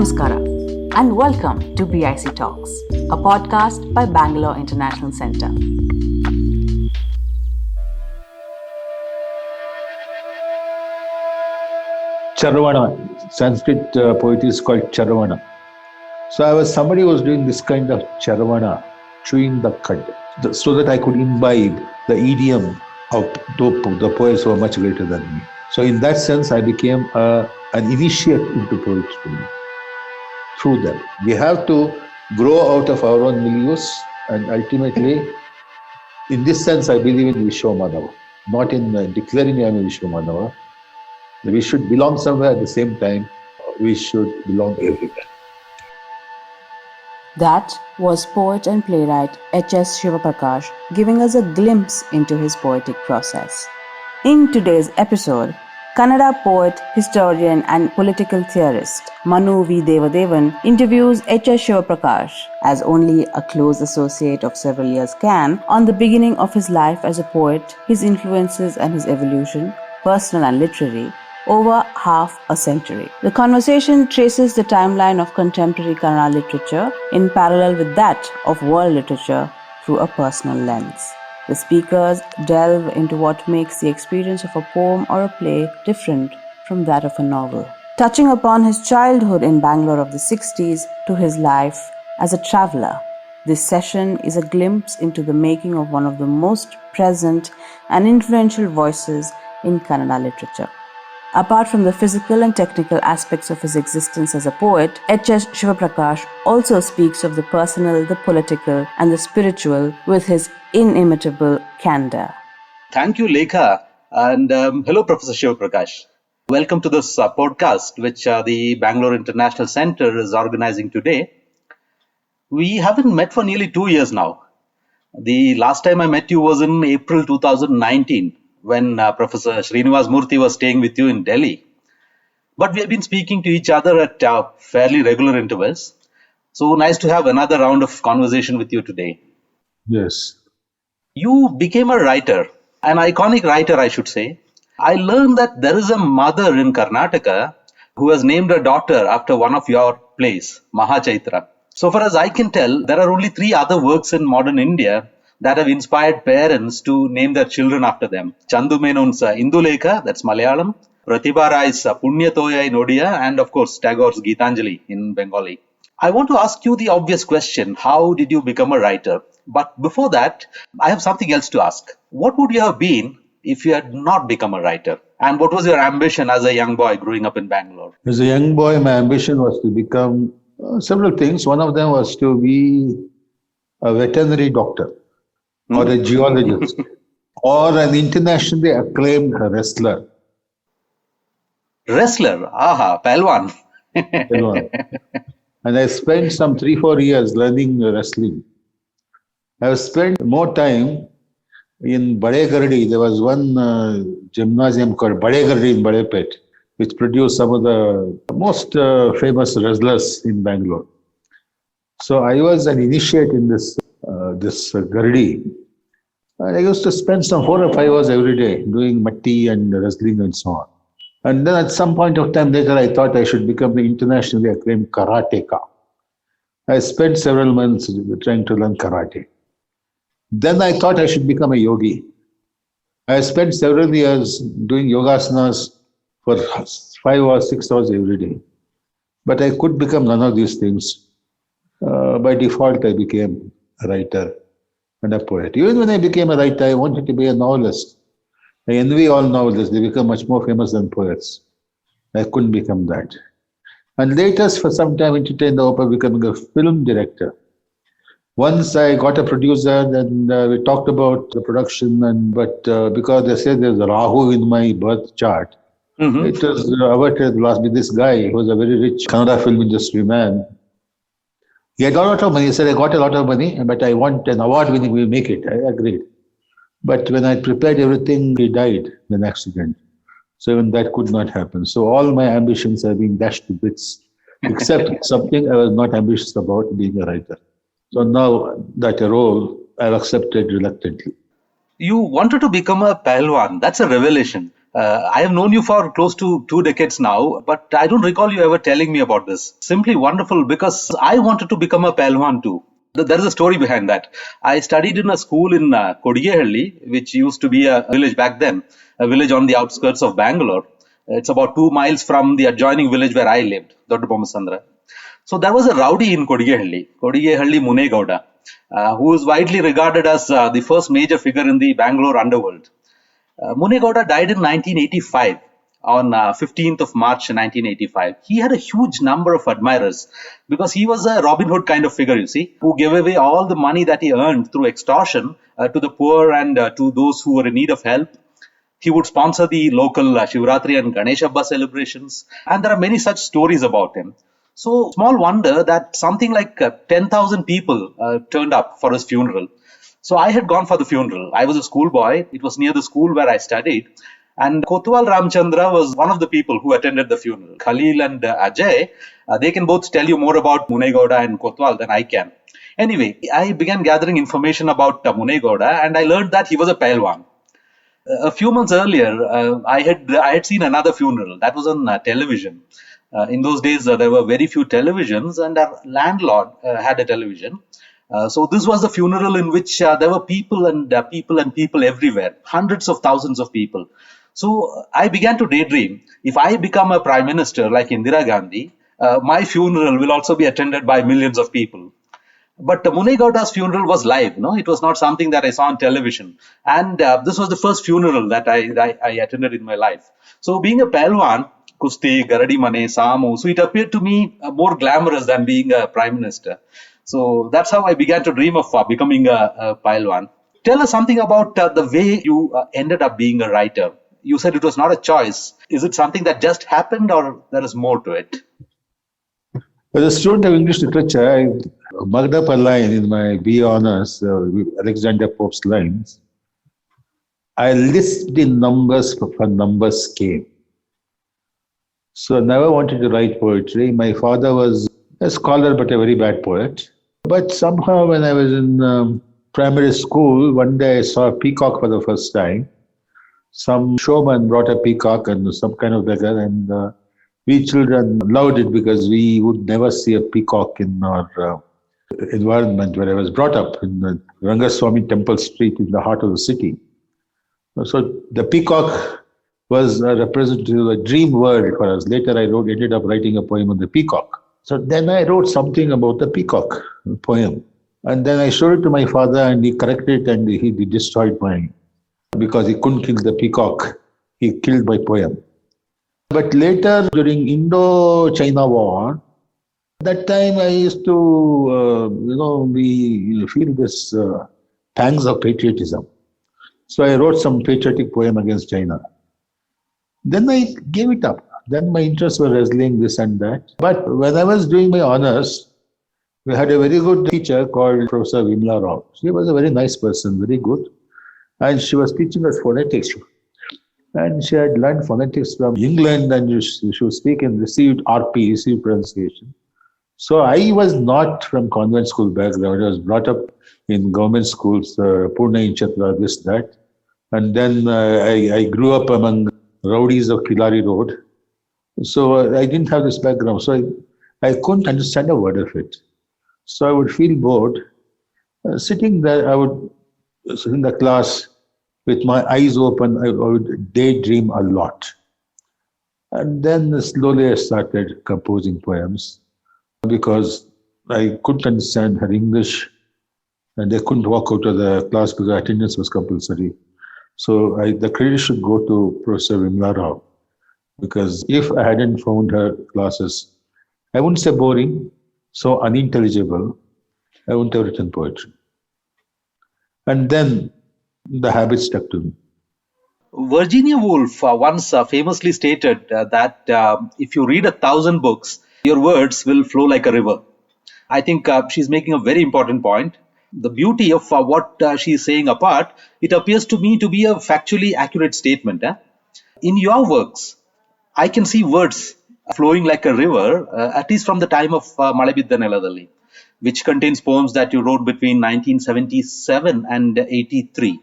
Namaskara and welcome to BIC Talks, a podcast by Bangalore International Centre. Charavana, Sanskrit poetry is called Charavana. So somebody was doing this kind of Charavana, chewing the cud, so that I could imbibe the idiom of the poets who are much greater than me. So in that sense, I became an initiate into poetry through them. We have to grow out of our own milieus, and ultimately, in this sense, I believe in Vishwamanava, not in declaring I am a Vishwamanava. We should belong somewhere at the same time. We should belong everywhere. That was poet and playwright H.S. Shivaprakash giving us a glimpse into his poetic process. In today's episode, Kannada poet, historian and political theorist Manu V. Devadevan interviews H.S. Shivaprakash, as only a close associate of several years can, on the beginning of his life as a poet, his influences and his evolution, personal and literary, over half a century. The conversation traces the timeline of contemporary Kannada literature in parallel with that of world literature through a personal lens. The speakers delve into what makes the experience of a poem or a play different from that of a novel. Touching upon his childhood in Bangalore of the 60s to his life as a traveller, this session is a glimpse into the making of one of the most present and influential voices in Kannada literature. Apart from the physical and technical aspects of his existence as a poet, H.S. Shivaprakash also speaks of the personal, the political, and the spiritual with his inimitable candor. Thank you, Lekha, and hello, Professor Shivaprakash. Welcome to this podcast, which the Bangalore International Centre is organizing today. We haven't met for nearly 2 years now. The last time I met you was in April 2019. When Professor Srinivas Murthy was staying with you in Delhi. But we have been speaking to each other at fairly regular intervals. So nice to have another round of conversation with you today. Yes. You became a writer, an iconic writer, I should say. I learned that there is a mother in Karnataka who has named her daughter after one of your plays, Mahachaitra. So far as I can tell, there are only 3 other works in modern India that have inspired parents to name their children after them. Chandu Menon's Indulekha, that's Malayalam, Pratibha Rai's Punya Toya in Odia, and of course Tagore's Gitanjali in Bengali. I want to ask you the obvious question, how did you become a writer? But before that, I have something else to ask. What would you have been if you had not become a writer? And what was your ambition as a young boy growing up in Bangalore? As a young boy, my ambition was to become several things. One of them was to be a veterinary doctor, or a geologist, or an internationally acclaimed wrestler. Wrestler? Aha, Palwan. And I spent some 3-4 years learning wrestling. I have spent more time in Bade Gardi. There was one gymnasium called Bade Gardi in Badepet, which produced some of the most famous wrestlers in Bangalore. So I was an initiate in this Gardi. I used to spend some 4 or 5 hours every day doing matti and wrestling and so on. And then at some point of time later, I thought I should become the internationally acclaimed karateka. I spent several months trying to learn karate. Then I thought I should become a yogi. I spent several years doing yogasanas for 5 or 6 hours every day. But I could become none of these things. By default, I became a writer and a poet. Even when I became a writer, I wanted to be a novelist. I envy all novelists. They become much more famous than poets. I couldn't become that. And later, for some time, entertained the hope of becoming a film director. Once I got a producer and we talked about the production, but because they said there's a Rahu in my birth chart, it was averted last with this guy who was a very rich Kannada film industry man. He had got a lot of money. He said, I got a lot of money, but I want an award winning, we'll make it. I agreed. But when I prepared everything, he died in an accident. So even that could not happen. So all my ambitions are being dashed to bits, except something I was not ambitious about, being a writer. So now that role I've accepted reluctantly. You wanted to become a Palwan. That's a revelation. I have known you for close to 2 decades now, but I don't recall you ever telling me about this. Simply wonderful because I wanted to become a Pelwan too. There is a story behind that. I studied in a school in Kodigehalli, which used to be a village back then, a village on the outskirts of Bangalore. It's about 2 miles from the adjoining village where I lived, Doddabomasandra. So there was a rowdy in Kodigehalli Munegowda, who is widely regarded as the first major figure in the Bangalore underworld. Munegowda died in 1985 on 15th of March 1985. He had a huge number of admirers because he was a Robin Hood kind of figure, you see, who gave away all the money that he earned through extortion to the poor and to those who were in need of help. He would sponsor the local Shivratri and Ganesh Abba celebrations, and there are many such stories about him. So, small wonder that something like 10,000 people turned up for his funeral. So I had gone for the funeral. I was a schoolboy. It was near the school where I studied. And Kotwal Ramchandra was one of the people who attended the funeral. Khalil and Ajay, they can both tell you more about Munegowda and Kotwal than I can. Anyway, I began gathering information about Munegowda, and I learned that he was a Pelwan. A few months earlier, I had seen another funeral that was on television. In those days, there were very few televisions, and our landlord had a television. So this was the funeral in which there were people and people everywhere, hundreds of thousands of people. So I began to daydream, if I become a prime minister like Indira Gandhi, my funeral will also be attended by millions of people. But Munegowda's funeral was live, it was not something that I saw on television. And this was the first funeral that I attended in my life. So being a Pelwan, Kusti, Garadi Mane, Samu, so it appeared to me more glamorous than being a prime minister. So that's how I began to dream of becoming a Pelwan. Tell us something about the way you ended up being a writer. You said it was not a choice. Is it something that just happened or there is more to it? As a student of English literature, I mugged up a line in my BA Honours, Alexander Pope's lines. I lisped in numbers for numbers came. So I never wanted to write poetry. My father was a scholar but a very bad poet. But somehow when I was in primary school, one day I saw a peacock for the first time. Some showman brought a peacock and some kind of beggar, and we children loved it because we would never see a peacock in our environment where I was brought up, in the Rangaswamy Temple Street in the heart of the city. So the peacock was a representative of a dream world for us. Later I ended up writing a poem on the peacock. So then I wrote something about the peacock poem. And then I showed it to my father and he corrected it and he destroyed mine. Because he couldn't kill the peacock, he killed my poem. But later, during Indo-China War, that time I used to, we feel this pangs of patriotism. So I wrote some patriotic poem against China. Then I gave it up. Then my interests were wrestling this and that. But when I was doing my honors, we had a very good teacher called Professor Vimla Rao. She was a very nice person, very good. And she was teaching us phonetics. And she had learned phonetics from England and she would speak and received RP, received pronunciation. So I was not from convent school background. I was brought up in government schools, Pune, Chatra, this, that. And then I grew up among rowdies of Kilari Road. So I didn't have this background. So I couldn't understand a word of it. So I would feel bored. Sitting there, I would sit in the class with my eyes open, I would daydream a lot. And then slowly I started composing poems because I couldn't understand her English and I couldn't walk out of the class because attendance was compulsory. So the credit should go to Professor Vimla Rao because if I hadn't found her classes, I wouldn't say boring, so unintelligible, I wouldn't have written poetry. And then the habit stuck to me. Virginia Woolf once famously stated that if you read 1,000 books, your words will flow like a river. I think she's making a very important point. The beauty of what she's saying apart, it appears to me to be a factually accurate statement. In your works, I can see words flowing like a river, at least from the time of Malebidda Neladalli, which contains poems that you wrote between 1977 and 83.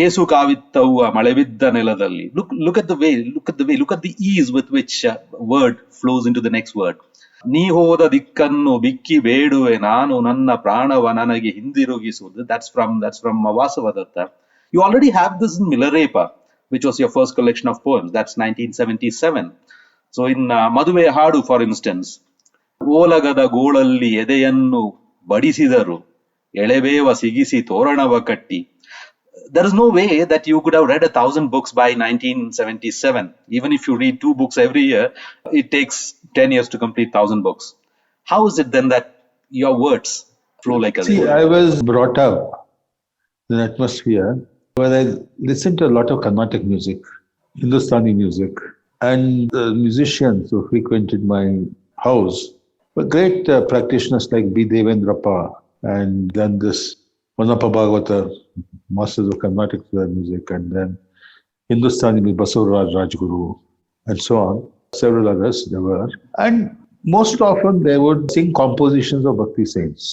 ಏಸು ಕಾವಿತ್ತವ್ವ ಮಳೆ ಬಿದ್ದ ನೆಲದಲ್ಲಿ. Look at the way, look at the ease with which word flows into the next word. ನೀ ಹೋದ ದಿಕ್ಕನ್ನು ಬಿಕ್ಕಿ ಬೇಡುವೆ ನಾನು ನನ್ನ ಪ್ರಾಣವ ನನಗೆ ಹಿಂದಿರುಗಿಸುವುದು. That's from Vasavadatta. You already have this in Milarepa, which was your first collection of poems. That's 1977. So in ಮದುವೆ ಹಾಡು, for instance, ಓಲಗದ ಗೋಳಲ್ಲಿ ಎದೆಯನ್ನು ಬಡಿಸಿದರು ಎಳೆಬೇವ ಸಿಗಿಸಿ ತೋರಣವ ಕಟ್ಟಿ. There is no way that you could have read 1,000 books by 1977. Even if you read 2 books every year, it takes 10 years to complete 1,000 books. How is it then that your words flow like a river? I was brought up in an atmosphere where I listened to a lot of Carnatic music, Hindustani music, and the musicians who frequented my house were great practitioners like B. Devendrappa, and then this Mannappa Bhagavata, masters of Carnatic music, and then Hindustani with Basavaraj Rajguru, and so on. Several others there were. And most often they would sing compositions of Bhakti saints.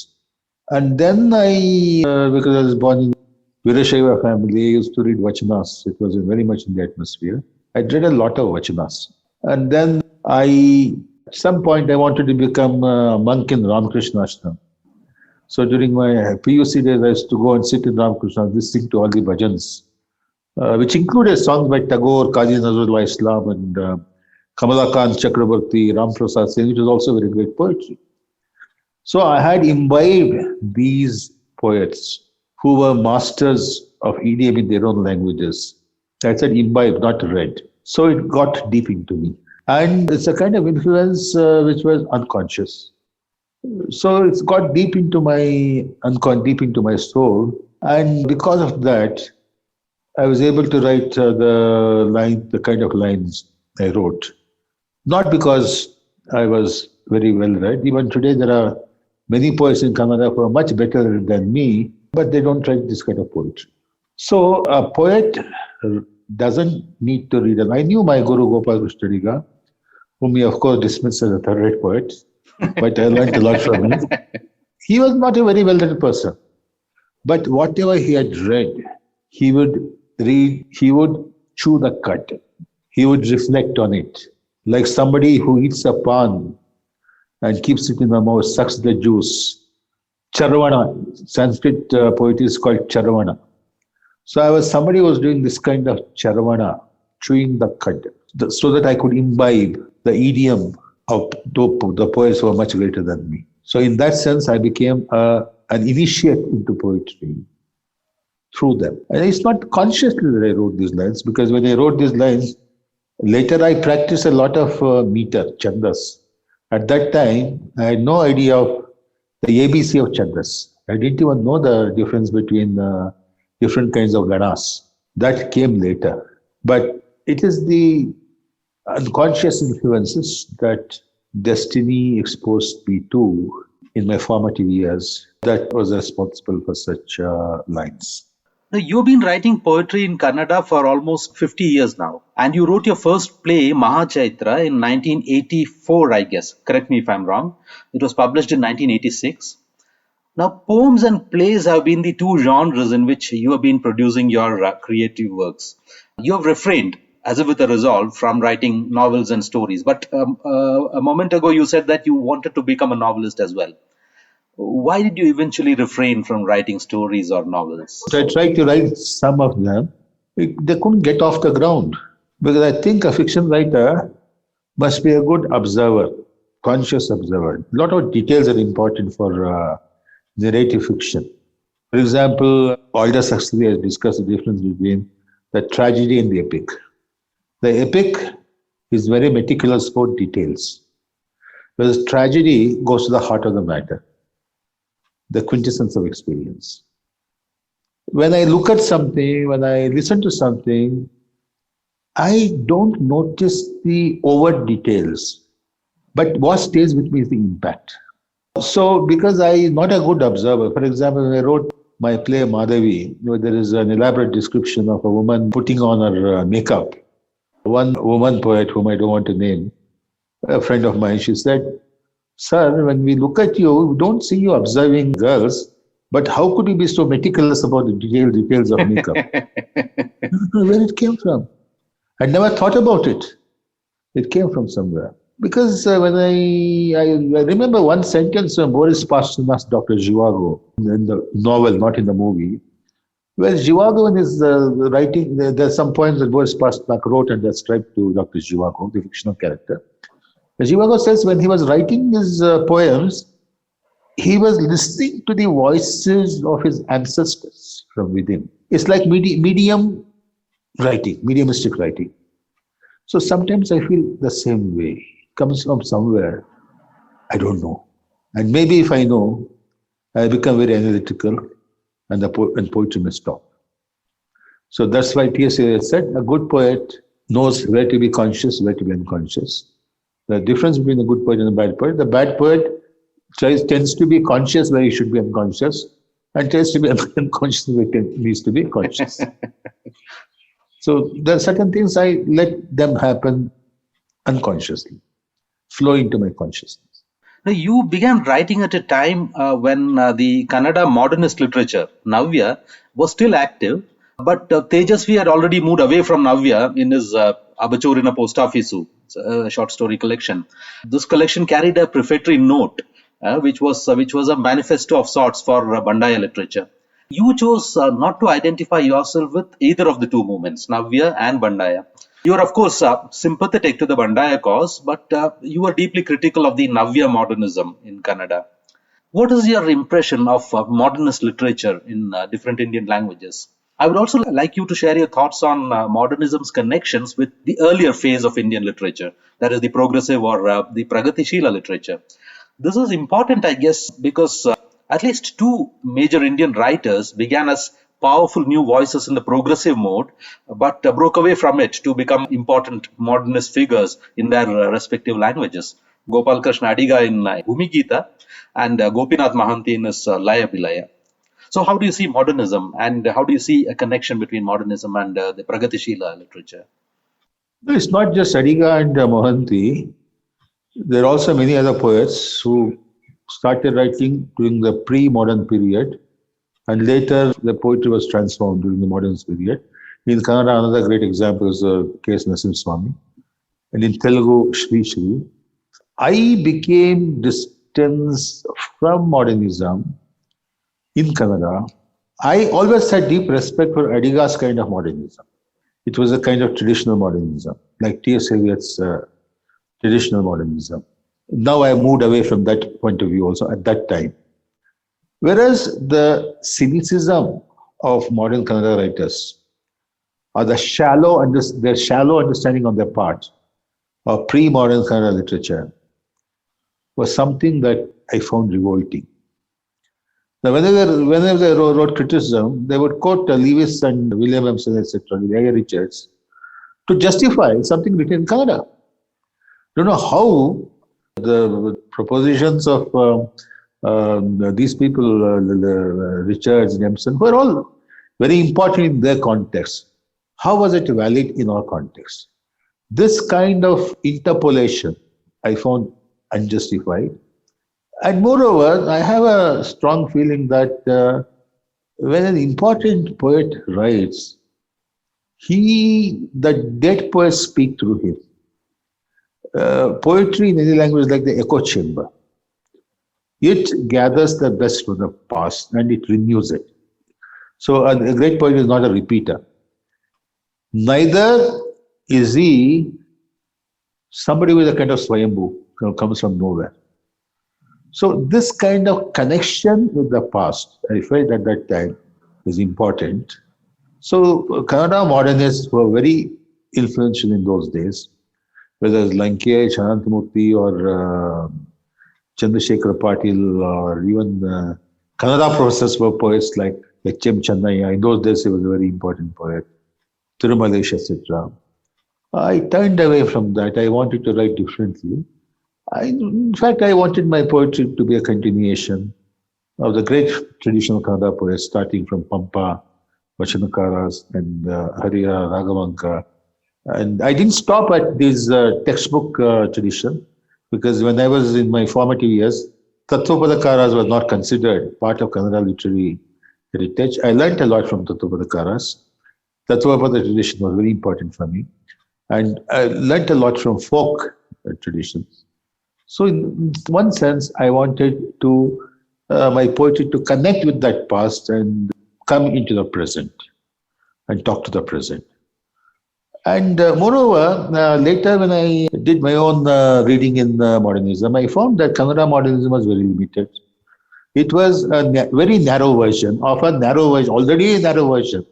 And then because I was born in Virashaiva family, I used to read Vachanas. It was very much in the atmosphere. I read a lot of Vachanas. And then at some point I wanted to become a monk in Ramakrishna Ashram. So during my PUC days, I used to go and sit in Ramakrishna, listening to all the bhajans, which included songs by Tagore, Qazi Nazrullah Islam, and Kamalakant Chakrabarti, Ram Prasad Singh, which was also very great poetry. So I had imbibed these poets who were masters of idiom in their own languages. I said imbibed, not read. So it got deep into me. And it's a kind of influence which was unconscious. So it's got deep into my soul, and because of that, I was able to write the kind of lines I wrote. Not because I was very well read. Even today, there are many poets in Kannada who are much better than me, but they don't write this kind of poetry. So a poet doesn't need to read. And I knew my Guru Gopal Krishna Diga, whom he of course dismissed as a third-rate poet. But I learned a lot from him. He was not a very well-read person. But whatever he had read, he would read, he would chew the cud. He would reflect on it. Like somebody who eats a pan and keeps it in the mouth, sucks the juice. Charvana, Sanskrit poetry is called Charvana. So I was somebody who was doing this kind of Charvana, chewing the cud, so that I could imbibe the idiom of the poets who were much greater than me. So in that sense, I became an initiate into poetry through them. And it's not consciously that I wrote these lines, because when I wrote these lines, later I practiced a lot of meter, chandas. At that time, I had no idea of the ABC of chandas. I didn't even know the difference between different kinds of ganas. That came later. But it is the unconscious influences that destiny exposed me to in my formative years that was responsible for such lines. Now, you've been writing poetry in Kannada for almost 50 years now, and you wrote your first play, Mahachaitra, in 1984, I guess. Correct me if I'm wrong. It was published in 1986. Now, poems and plays have been the two genres in which you have been producing your creative works. You have refrained, as if with a resolve, from writing novels and stories. But a moment ago, you said that you wanted to become a novelist as well. Why did you eventually refrain from writing stories or novels? I tried to write some of them. They couldn't get off the ground, because I think a fiction writer must be a good observer, conscious observer. A lot of details are important for narrative fiction. For example, Aldous Huxley has discussed the difference between the tragedy and the epic. The epic is very meticulous about details, whereas tragedy goes to the heart of the matter, the quintessence of experience. When I look at something, when I listen to something, I don't notice the overt details, but what stays with me is the impact. So because I'm not a good observer, for example, when I wrote my play Madhavi, there is an elaborate description of a woman putting on her makeup. One woman poet, whom I don't want to name, a friend of mine, she said, "Sir, when we look at you, we don't see you observing girls, But how could you be so meticulous about the details of makeup? I don't know where it came from. I never thought about it. It came from somewhere. Because when I remember one sentence from Boris Pasternak's Dr. Zhivago in the novel, not in the movie, where Zhivago in his writing, there's some poems that Boris Pasternak wrote and ascribed to Dr. Zhivago, the fictional character. Zhivago says when he was writing his poems, he was listening to the voices of his ancestors from within. It's like mediumistic writing. So sometimes I feel the same way. It comes from somewhere, I don't know. And maybe if I know, I become very analytical and poetry may stop. So that's why T.S. Eliot said, a good poet knows where to be conscious, where to be unconscious. The difference between a good poet and a bad poet, the bad poet tends to be conscious where he should be unconscious, and tends to be unconscious where he needs to be conscious. So there are certain things I let them happen unconsciously, flow into my consciousness. Now, you began writing at a time when the Kannada modernist literature, Navya, was still active, but Tejasvi had already moved away from Navya in his Abachorina Post Office, a short story collection. This collection carried a prefatory note, which was a manifesto of sorts for Bandaya literature. You chose not to identify yourself with either of the two movements, Navya and Bandaya. You are, of course, sympathetic to the Bandaya cause, but you are deeply critical of the Navya modernism in Kannada. What is your impression of modernist literature in different Indian languages? I would also like you to share your thoughts on modernism's connections with the earlier phase of Indian literature, that is the progressive or the Pragatishila literature. This is important, I guess, because at least two major Indian writers began as powerful new voices in the progressive mode, but broke away from it to become important modernist figures in their respective languages. Gopal Krishna Adiga in Bhumi Gita and Gopinath Mahanti in his Laya Bilaya. So how do you see modernism, and how do you see a connection between modernism and the Pragatishila literature? It's not just Adiga and Mohanty. There are also many other poets who started writing during the pre-modern period, and later the poetry was transformed during the modern period. In Kannada, another great example is K.S. Narasimha Swami, and in Telugu, Shri Shri. I became distanced from modernism in Kannada. I always had deep respect for Adiga's kind of modernism. It was a kind of traditional modernism, like T.S. Eliot's traditional modernism. Now I moved away from that point of view also at that time. Whereas the cynicism of modern Kannada writers, or their shallow understanding on their part of pre-modern Kannada literature, was something that I found revolting. Now, whenever they wrote criticism, they would quote Lewis and William Emerson, etc., A. Richards, to justify something written in Kannada. I don't know how the propositions of these people, Richards and Emerson, were all very important in their context. How was it valid in our context? This kind of interpolation I found unjustified. And moreover, I have a strong feeling that when an important poet writes, the dead poets speak through him. Poetry in any language is like the echo chamber. It gathers the best from the past and it renews it. So a great poet is not a repeater. Neither is he somebody with a kind of swayambhu, comes from nowhere. So this kind of connection with the past, I felt at that time, is important. So Kannada modernists were very influential in those days, whether it's Lankesh, Anantamurthy, or Chandrasekhar Patil, or even Kannada professors were poets like H.M. Chennaiah. In those days, he was a very important poet. Tirumalesh, etc. I turned away from that. I wanted to write differently. In fact, I wanted my poetry to be a continuation of the great traditional Kannada poets, starting from Pampa, Vachanakaras, and Harihara, Raghavanka. And I didn't stop at this textbook tradition, because when I was in my formative years, Tattvapadakaras were not considered part of Kannada literary heritage. I learnt a lot from Tattvapadakaras. Tattvapada tradition was very important for me. And I learnt a lot from folk traditions. So in one sense, I wanted to my poetry to connect with that past and come into the present and talk to the present. And moreover, later when I did my own reading in modernism, I found that Kannada modernism was very limited. It was a very narrow version of a narrow version, already a narrow version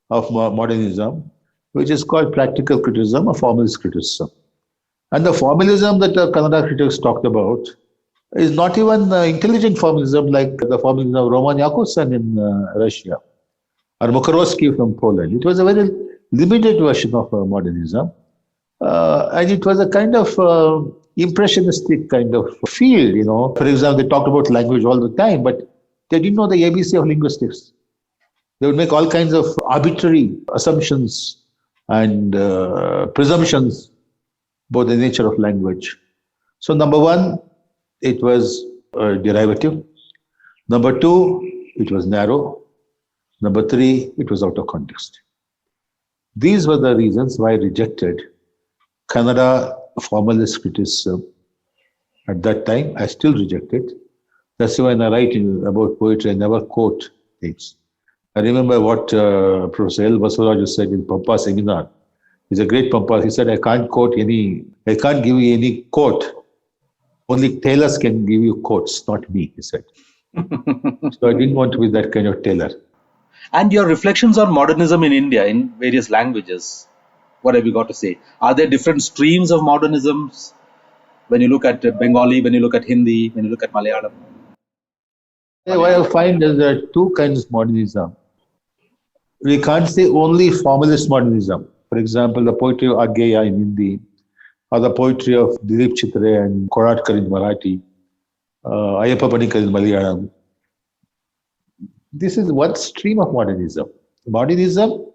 of modernism, which is called practical criticism or formalist criticism. And the formalism that the Kannada critics talked about is not even intelligent formalism like the formalism of Roman Jakobson in Russia or Mukhorgsky from Poland. It was a very limited version of modernism. And it was a kind of impressionistic kind of field, you know. For example, they talked about language all the time, but they didn't know the ABC of linguistics. They would make all kinds of arbitrary assumptions and presumptions about the nature of language. So number one, it was derivative. Number two, it was narrow. Number three, it was out of context. These were the reasons why I rejected Kannada formalist criticism. At that time, I still reject it. That's why when I write about poetry, I never quote things. I remember what Professor L. Basavaraju said in Pampa seminar. He's a great Pampa. He said, I can't give you any quote. Only tailors can give you quotes, not me, he said. So I didn't want to be that kind of tailor. And your reflections on modernism in India in various languages, what have you got to say? Are there different streams of modernisms when you look at Bengali, when you look at Hindi, when you look at Malayalam? What I find is there are two kinds of modernism. We can't say only formalist modernism. For example, the poetry of Aggeya in Hindi, or the poetry of Dilip Chitre and Koratkar in Marathi, Ayappa Panikar in Malayalam. This is one stream of modernism. Modernism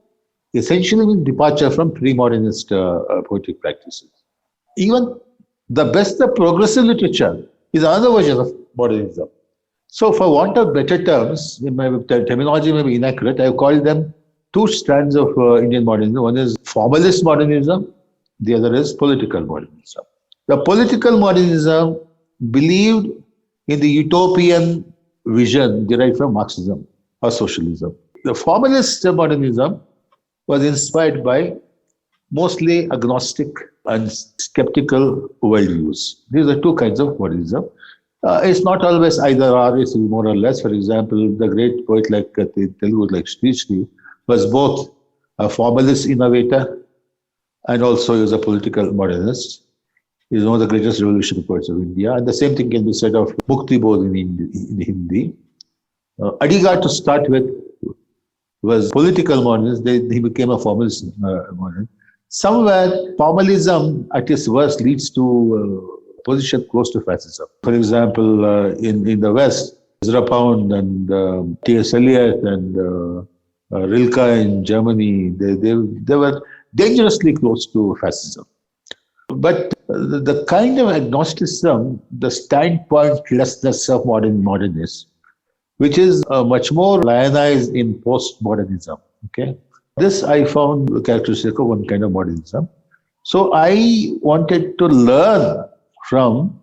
essentially means departure from pre-modernist poetic practices. Even the best of progressive literature is another version of modernism. So for want of better terms, in my terminology may be inaccurate, I have called them two strands of Indian modernism. One is formalist modernism, the other is political modernism. The political modernism believed in the utopian vision derived from Marxism or socialism. The formalist modernism was inspired by mostly agnostic and skeptical worldviews. These are two kinds of modernism. It's not always either or, it's more or less. For example, the great poet like Telugu, like Sri Sri, was both a formalist innovator and also he was a political modernist. He's one of the greatest revolutionary poets of India. And the same thing can be said of Mukti Bodh in Hindi. Adigar, to start with, was political modernist. He became a formalist modernist. Somewhere, formalism at its worst leads to position close to fascism. For example, in the West, Ezra Pound and T.S. Eliot and Rilke in Germany, they were dangerously close to fascism. But the kind of agnosticism, the standpointlessness of modernists, which is much more lionized in postmodernism. Okay, this I found characteristic of one kind of modernism. So I wanted to learn from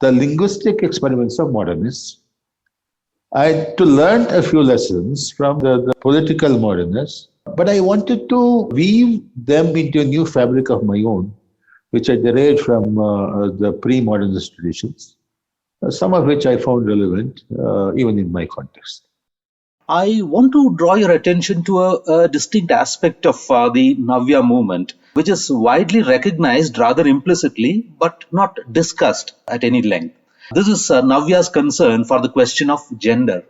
the linguistic experiments of modernists. I had to learn a few lessons from the political modernists, but I wanted to weave them into a new fabric of my own, which I derived from the pre-modernist traditions, some of which I found relevant even in my context. I want to draw your attention to a distinct aspect of the Navya movement, which is widely recognized rather implicitly, but not discussed at any length. This is Navya's concern for the question of gender,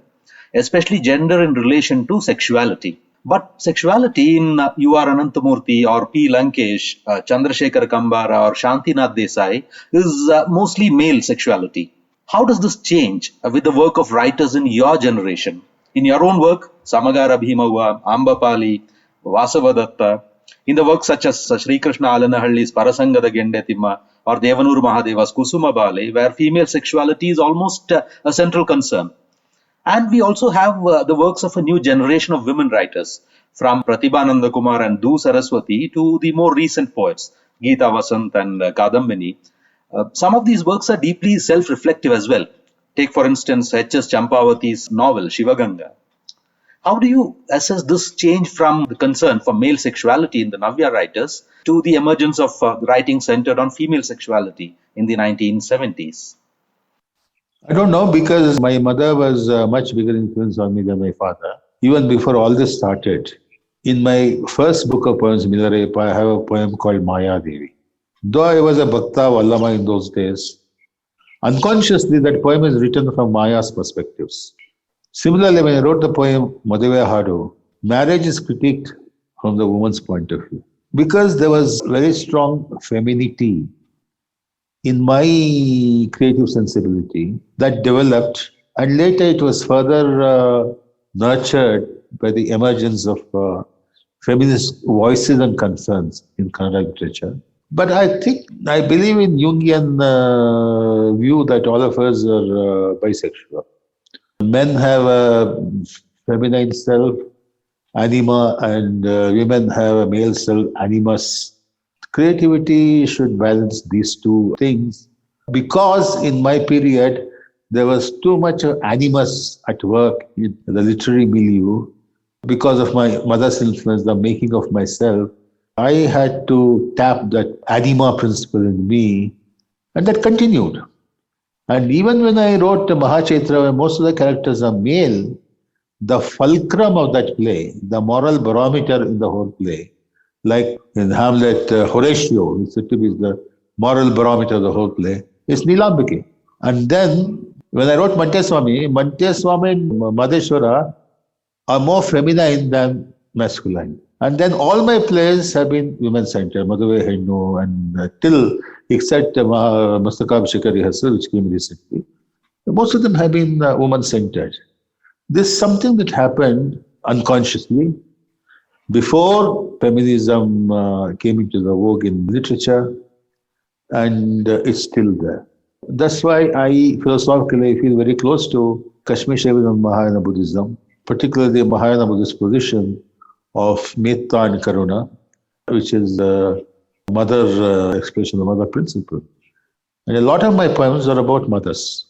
especially gender in relation to sexuality. But sexuality in U.R. Ananthamurthy or P. Lankesh, Chandrasekhar Kambara or Shantinath Desai is mostly male sexuality. How does this change with the work of writers in your generation? In your own work, Samagara Bhimava, Ambapali, Vasavadatta, in the works such as Sri Krishna Alanahalli's Parasangada Gendetimma, or Devanur Mahadeva's Kusuma Bale, where female sexuality is almost a central concern. And we also have the works of a new generation of women writers, from Pratibha Nandakumar and Du Saraswati to the more recent poets, Geeta Vasant and Kadambini. Some of these works are deeply self reflective as well. Take, for instance, H.S. Champavati's novel, Shivaganga. How do you assess this change from the concern for male sexuality in the Navya writers to the emergence of writing centered on female sexuality in the 1970s? I don't know, because my mother was much bigger influence on me than my father. Even before all this started, in my first book of poems, Milarepa, I have a poem called Maya Devi. Though I was a Bhakta of Allama in those days, unconsciously that poem is written from Maya's perspectives. Similarly, when I wrote the poem Maduve Hadu, marriage is critiqued from the woman's point of view. Because there was very strong femininity in my creative sensibility that developed, and later it was further nurtured by the emergence of feminist voices and concerns in Kannada literature. But I believe in Jungian view that all of us are bisexual. Men have a feminine self, anima, and women have a male self, animus. Creativity should balance these two things, because in my period there was too much animus at work in the literary milieu. Because of my mother's influence, the making of myself, I had to tap that anima principle in me, and that continued. And even when I wrote Mahachaitra, where most of the characters are male, the fulcrum of that play, the moral barometer in the whole play, like in Hamlet, Horatio is said to be the moral barometer of the whole play, is Nilambike. And then when I wrote Manteswami and Madheshwara are more feminine than masculine. And then all my plays have been women-centered, Maduve Hennu, and till, except Mastakabhisheka Rehearsal, which came recently, most of them have been woman-centered. This is something that happened unconsciously before feminism came into the vogue in literature, and it's still there. That's why I philosophically feel very close to Kashmir Shaivism and Mahayana Buddhism, particularly the Mahayana Buddhist position of Metta and Karuna, which is the mother expression, the mother principle. And a lot of my poems are about mothers.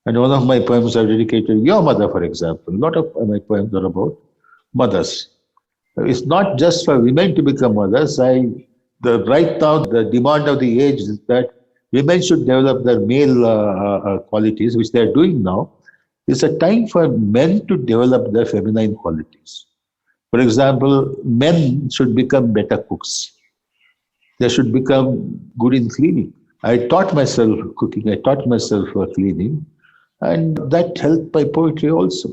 And one of my poems are dedicated to your mother, for example. A lot of my poems are about mothers. It's not just for women to become mothers. Right now, the demand of the age is that women should develop their male qualities, which they're doing now. It's a time for men to develop their feminine qualities. For example, men should become better cooks. They should become good in cleaning. I taught myself cooking, I taught myself cleaning, and that helped my poetry also.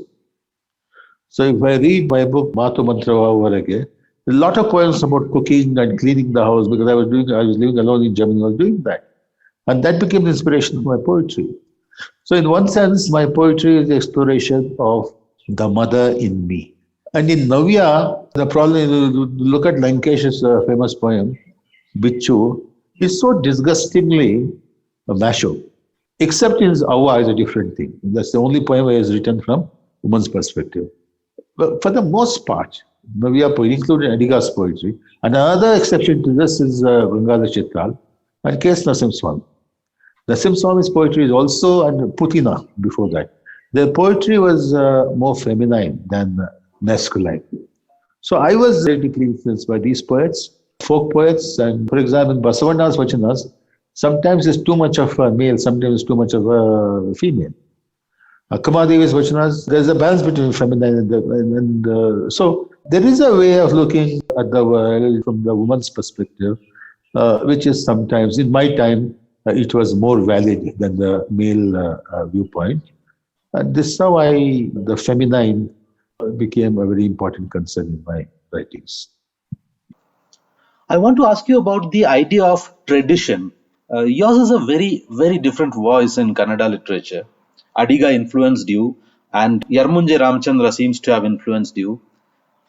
So if I read my book, Matu Mantra Varage, a lot of poems about cooking and cleaning the house, because I was living alone in Germany, I was doing that. And that became the inspiration of my poetry. So in one sense, my poetry is the exploration of the mother in me. And in Navya, the problem is, look at Lankesh's famous poem, Bichu, is so disgustingly a mashup. Except in Awa is a different thing. That's the only poem where it's written from woman's perspective. But for the most part, Navya poetry, including Adiga's poetry, and another exception to this is Gangadhar Chitral and K.S. Nasim Swami. Nasim Swami's poetry is also, and Putina before that. Their poetry was more feminine than masculine. So I was radically influenced by these poets, folk poets, and for example, in Basavana's Vachanas, sometimes it's too much of a male, sometimes it's too much of a female. Kamadevi's Vachanas, there's a balance between feminine and so there is a way of looking at the world from the woman's perspective, which is sometimes, in my time, it was more valid than the male viewpoint. And this is how the feminine became a very important concern in my writings. I want to ask you about the idea of tradition. Yours is a very, very different voice in Kannada literature. Adiga influenced you, and Yarmunje Ramchandra seems to have influenced you.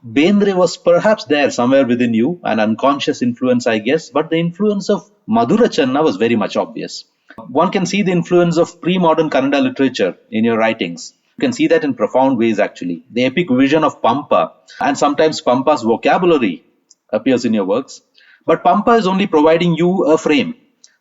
Bendre was perhaps there somewhere within you, an unconscious influence, I guess, but the influence of Madhura Channa was very much obvious. One can see the influence of pre-modern Kannada literature in your writings. You can see that in profound ways, actually. The epic vision of Pampa, and sometimes Pampa's vocabulary appears in your works. But Pampa is only providing you a frame.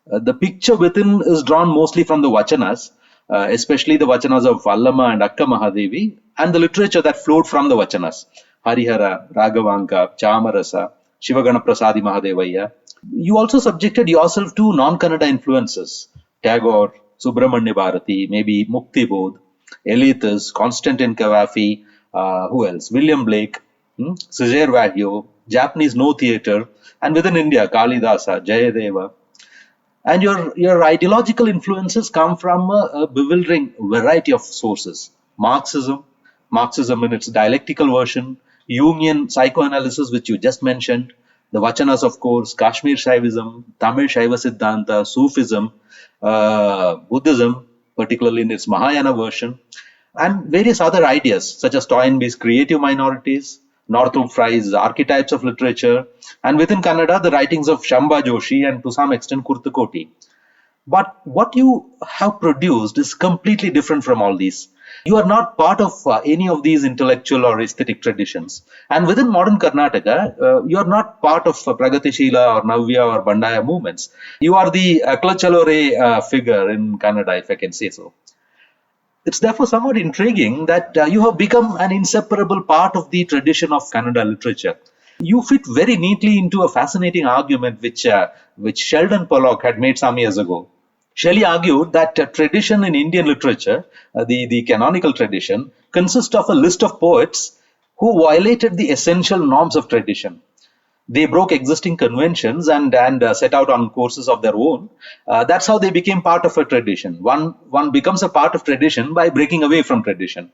The picture within is drawn mostly from the Vachanas, especially the Vachanas of Vallama and Akka Mahadevi, and the literature that flowed from the Vachanas. Harihara, Raghavanka, Chamarasa, Shivagana Prasadi Mahadevaya. You also subjected yourself to non-Kannada influences. Tagore, Subramanya Bharati, maybe Mukti Bodh, Elitis, Constantine Cavafy, who else? William Blake, Cesare Vahio, Japanese No Theatre, and within India, Kalidasa, Jayadeva. And your ideological influences come from a bewildering variety of sources. Marxism in its dialectical version, Jungian psychoanalysis, which you just mentioned, the Vachanas, of course, Kashmir Shaivism, Tamil Shaiva Siddhanta, Sufism, Buddhism, particularly in its Mahayana version, and various other ideas such as Toynbee's creative minorities, Northrop Frye's archetypes of literature, and within Kannada, the writings of Shamba Joshi and to some extent Kurtukoti. But what you have produced is completely different from all these. You are not part of any of these intellectual or aesthetic traditions. And within modern Karnataka, you are not part of Pragatishila or Navya or Bandaya movements. You are the Aklachalore figure in Kannada, if I can say so. It's therefore somewhat intriguing that you have become an inseparable part of the tradition of Kannada literature. You fit very neatly into a fascinating argument which Sheldon Pollock had made some years ago. Shelley argued that tradition in Indian literature, the canonical tradition, consists of a list of poets who violated the essential norms of tradition. They broke existing conventions and set out on courses of their own. That's how they became part of a tradition. One becomes a part of tradition by breaking away from tradition.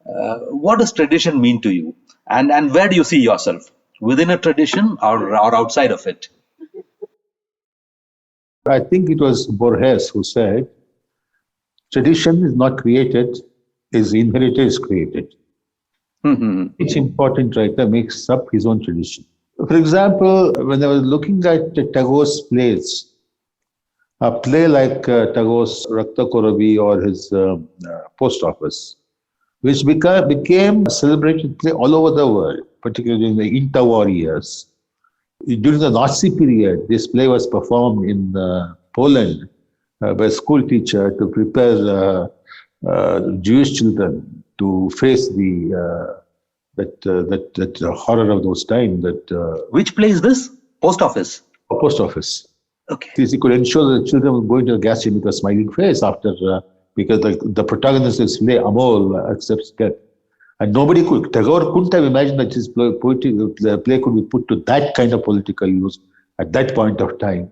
What does tradition mean to you? And where do you see yourself? Within a tradition or outside of it? I think it was Borges who said, tradition is not created, is inherited, is created. Each important writer makes up his own tradition. For example, when I was looking at Tagore's plays, a play like Tagore's Rakta Korabi or his Post Office, which became a celebrated play all over the world, particularly in the interwar years. During the Nazi period, this play was performed in Poland by a school teacher to prepare Jewish children to face that horror of those times. Which play is this? Post Office. Post Office. Okay. He could ensure that children would go into a gas chamber with a smiling face after because the protagonist is Amol accepts death. And Tagore couldn't have imagined that his play could be put to that kind of political use at that point of time.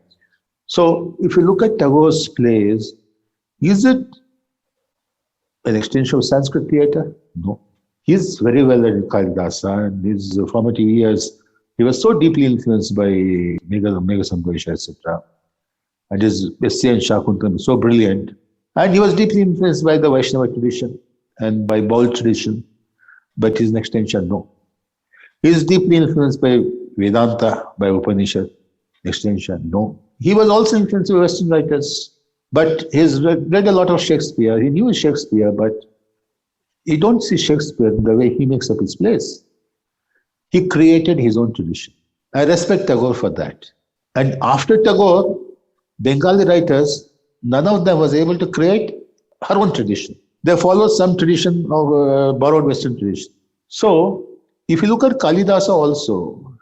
So if you look at Tagore's plays, is it an extension of Sanskrit theatre? No. He's very well read in Kalidasa, and his formative years, he was so deeply influenced by Megha Sambhavisha, etc. And his essay and Shakuntalam was so brilliant. And he was deeply influenced by the Vaishnava tradition and by Baul tradition. But his extension, no. He is deeply influenced by Vedanta, by Upanishad, extension, no. He was also influenced by Western writers, but he's read a lot of Shakespeare. He knew Shakespeare, but you don't see Shakespeare in the way he makes up his plays. He created his own tradition. I respect Tagore for that. And after Tagore, Bengali writers, none of them was able to create her own tradition. They followed some tradition of borrowed Western tradition. So, if you look at Kalidasa also,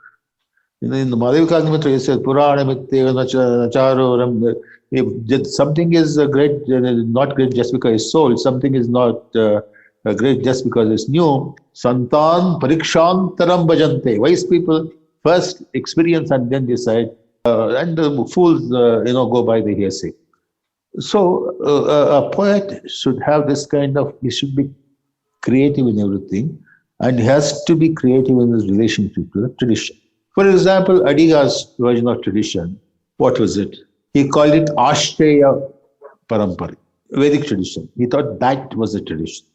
in the Madhavikagnimittra, it says, Purana Mitte Nacharo. If something is great, not great just because it's sold, something is not great just because it's new. Santan Parikshantaram Bhajante. Wise people first experience and then decide, and the fools, go by the hearsay. So a poet should have this kind of, he should be creative in everything, and he has to be creative in his relationship to the tradition. For example, Adiga's version of tradition, what was it? He called it Ashtraya Parampara, Vedic tradition. He thought that was a tradition.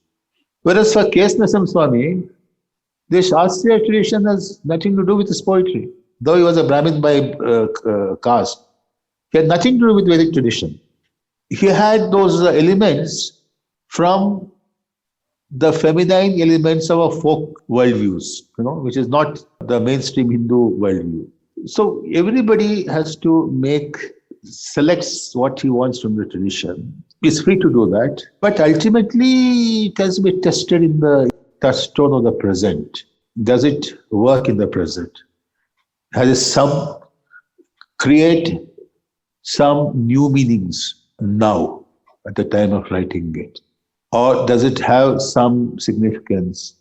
Whereas for K.S. Narasimha Swami, this Ashtraya tradition has nothing to do with his poetry. Though he was a Brahmin by caste, He had nothing to do with Vedic tradition. He had those elements from the feminine elements of our folk worldviews, which is not the mainstream Hindu worldview. So everybody has to selects what he wants from the tradition. He's free to do that. But ultimately, it has to be tested in the touchstone of the present. Does it work in the present? Has it create some new meanings now at the time of writing it? Or does it have some significance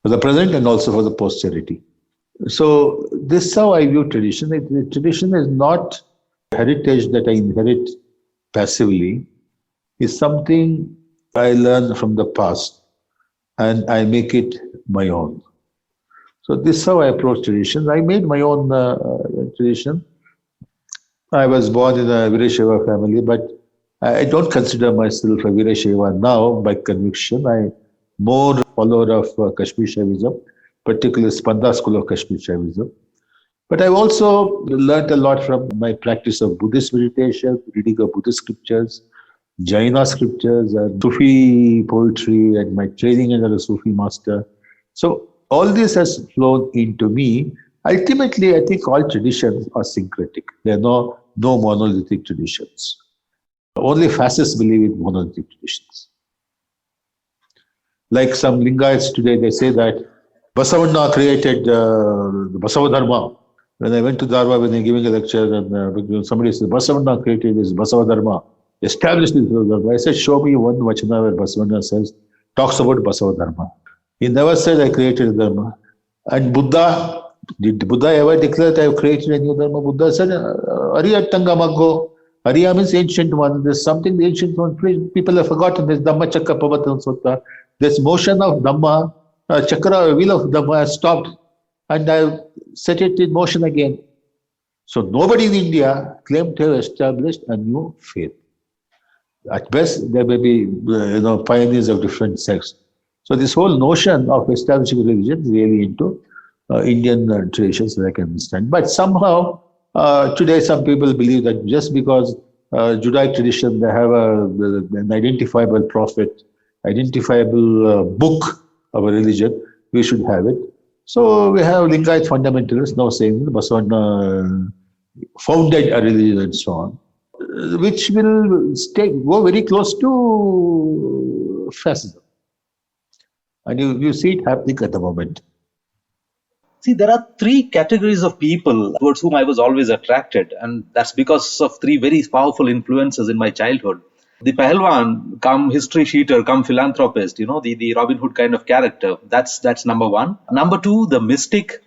for the present and also for the posterity? So this is how I view tradition. The tradition is not heritage that I inherit passively. It's something I learn from the past and I make it my own. So this is how I approach tradition. I made my own tradition. I was born in a Virashaiva family, but I don't consider myself a Virashaiva now by conviction. I'm more follower of Kashmir Shaivism, particularly Spanda school of Kashmir Shaivism. But I've also learned a lot from my practice of Buddhist meditation, reading of Buddhist scriptures, Jaina scriptures, and Sufi poetry, and my training as a Sufi master. So all this has flown into me. Ultimately, I think all traditions are syncretic. There are no monolithic traditions. Only fascists believe in monolithic traditions. Like some Lingayats today, they say that Basavanna created the Basavadharma. When I went to Dharma, when they're giving a lecture, and somebody said, Basavanna created this Basavadharma, established this Basavadharma. I said, show me one Vachana where Basavanna talks about Basavadharma. He never said, I created Dharma. And Buddha, did Buddha ever declare that I have created a new Dharma? Buddha said, Ariyatanga Maggo. Ariya means ancient one. There's something the ancient one, people have forgotten. There's Dhamma Chakra Pavatan Sutta. This motion of Dhamma, Chakra, wheel of Dhamma has stopped. And I've set it in motion again. So nobody in India claimed to have established a new faith. At best, there may be pioneers of different sects. So this whole notion of establishing a religion is really into Indian traditions that I can understand. But somehow, today some people believe that just because Judaic tradition, they have an identifiable prophet, identifiable book of a religion, we should have it. So we have Lingayat fundamentalists now saying that Basavanna founded a religion and so on, which will go very close to fascism. And you see it happening at the moment. See, there are three categories of people towards whom I was always attracted, and that's because of three very powerful influences in my childhood. The Pahalwan, come history sheeter, come philanthropist, the Robin Hood kind of character. That's number one. Number two, the mystic,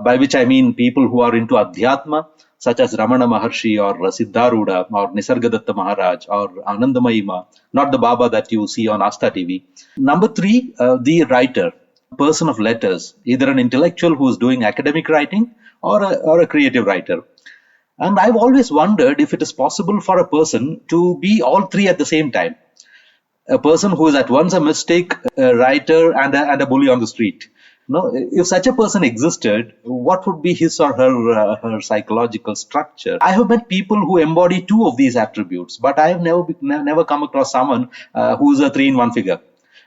by which I mean people who are into Adhyatma, such as Ramana Maharshi or Siddharudha or Nisargadatta Maharaj or Anandamayima, not the Baba that you see on Asta TV. Number three, the writer, person of letters, either an intellectual who is doing academic writing or a creative writer. And I've always wondered if it is possible for a person to be all three at the same time. A person who is at once a mystic, a writer, and a bully on the street. If such a person existed, what would be his or her psychological structure? I have met people who embody two of these attributes, but I have never come across someone who is a three-in-one figure.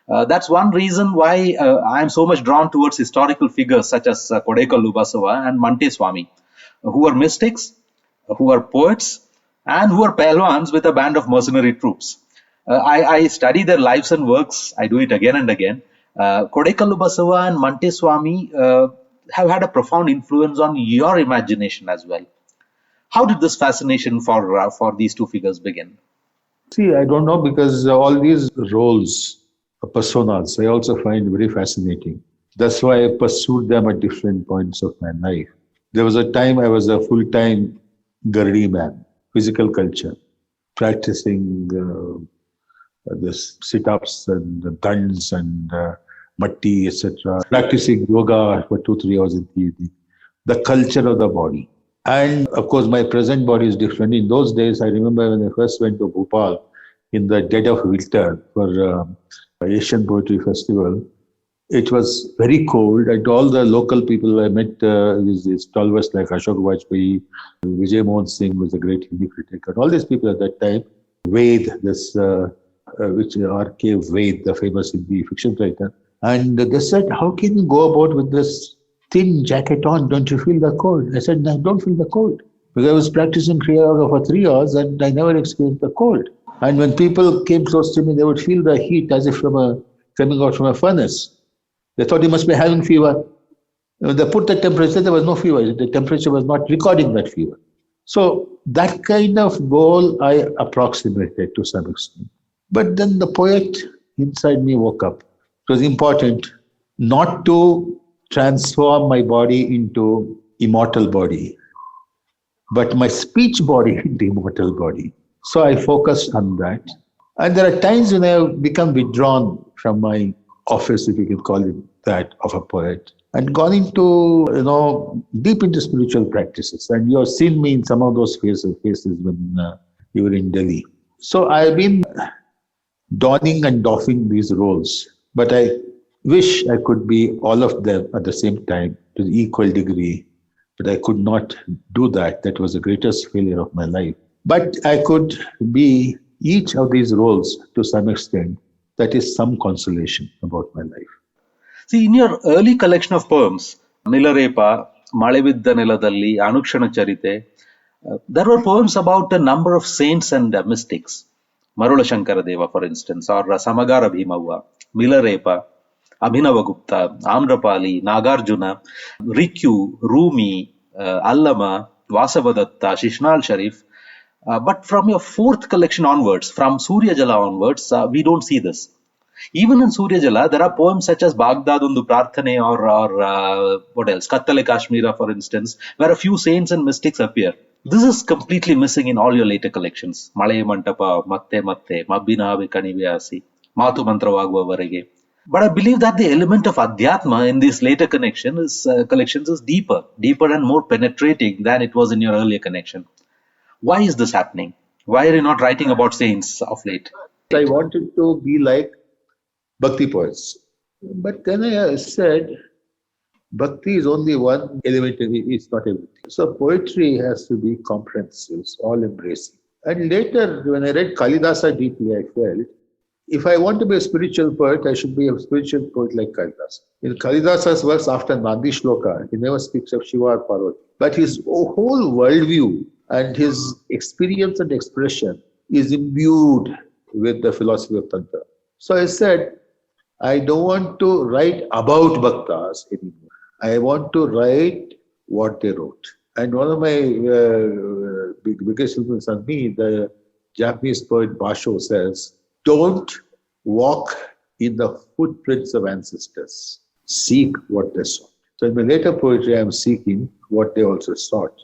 That's one reason why I am so much drawn towards historical figures such as Kodaikallu Basava and Mante Swami, who are mystics, who are poets, and who are Pahalwans with a band of mercenary troops. I study their lives and works. I do it again and again. Kodaikallu Basava and Mante Swami have had a profound influence on your imagination as well. How did this fascination for these two figures begin? See, I don't know, because all these roles, personas, I also find very fascinating. That's why I pursued them at different points of my life. There was a time I was a full-time Gardi man, physical culture, practicing this sit-ups and dands and matti, etc. Practicing yoga for 2-3 hours in the evening. The culture of the body. And of course, my present body is different. In those days, I remember when I first went to Bhopal in the dead of winter for Asian Poetry Festival, It was very cold, and all the local people I met, these stalwarts like Ashok Vajpayee, Vijay Mohan Singh was a great Hindi critic, and all these people at that time, Ved, which R.K. Ved, the famous Hindi fiction writer, and they said, "How can you go about with this thin jacket on? Don't you feel the cold?" I said, "No, I don't feel the cold, because I was practicing Kriya Yoga for 3 hours and I never experienced the cold. And when people came close to me, they would feel the heat as if coming out from a furnace. They thought he must be having fever. When they put the temperature, there was no fever. The temperature was not recording that fever. So that kind of goal I approximated to some extent. But then the poet inside me woke up. It was important not to transform my body into immortal body, but my speech body into immortal body. So I focused on that. And there are times when I have become withdrawn from my office, if you can call it that, of a poet, and gone into, deep into spiritual practices. And you have seen me in some of those phases when you were in Delhi. So I've been donning and doffing these roles, but I wish I could be all of them at the same time to the equal degree, but I could not do that. That was the greatest failure of my life. But I could be each of these roles to some extent. That is some consolation about my life. See, in your early collection of poems, Nilarepa, Malevidda Neladalli, Anukshana Charite, there were poems about a number of saints and mystics. Marula Shankaradeva, for instance, or Samagara Bhimava, Milarepa, Abhinavagupta, Amrapali, Nagarjuna, Rikyu, Rumi, Allama, Vasavadatta, Shishnal Sharif. But from your fourth collection onwards, from Surya Jala onwards, we don't see this. Even in Surya Jala, there are poems such as Baghdadundu Prarthane or what else, Kattale Kashmira, for instance, where a few saints and mystics appear. This is completely missing in all your later collections. Malaye Mantapa, Matte Matte, Mabbinave Kanivyasi, Matu Mantravagvavarege. But I believe that the element of Adhyatma in these later collections is deeper and more penetrating than it was in your earlier connection. Why is this happening? Why are you not writing about saints of late? I wanted to be like Bhakti poets. But then I said, Bhakti is only one element, it's not everything. So poetry has to be comprehensive, all-embracing. And later, when I read Kalidasa deeply, I felt, if I want to be a spiritual poet, I should be a spiritual poet like Kalidasa. In Kalidasa's works after Nandi Shloka, he never speaks of Shiva or Parvati. But his whole worldview and his experience and expression is imbued with the philosophy of Tantra. So I said, I don't want to write about Bhaktas anymore. I want to write what they wrote. And one of my biggest influence on me, the Japanese poet Basho says, don't walk in the footprints of ancestors. Seek what they sought. So in my later poetry, I am seeking what they also sought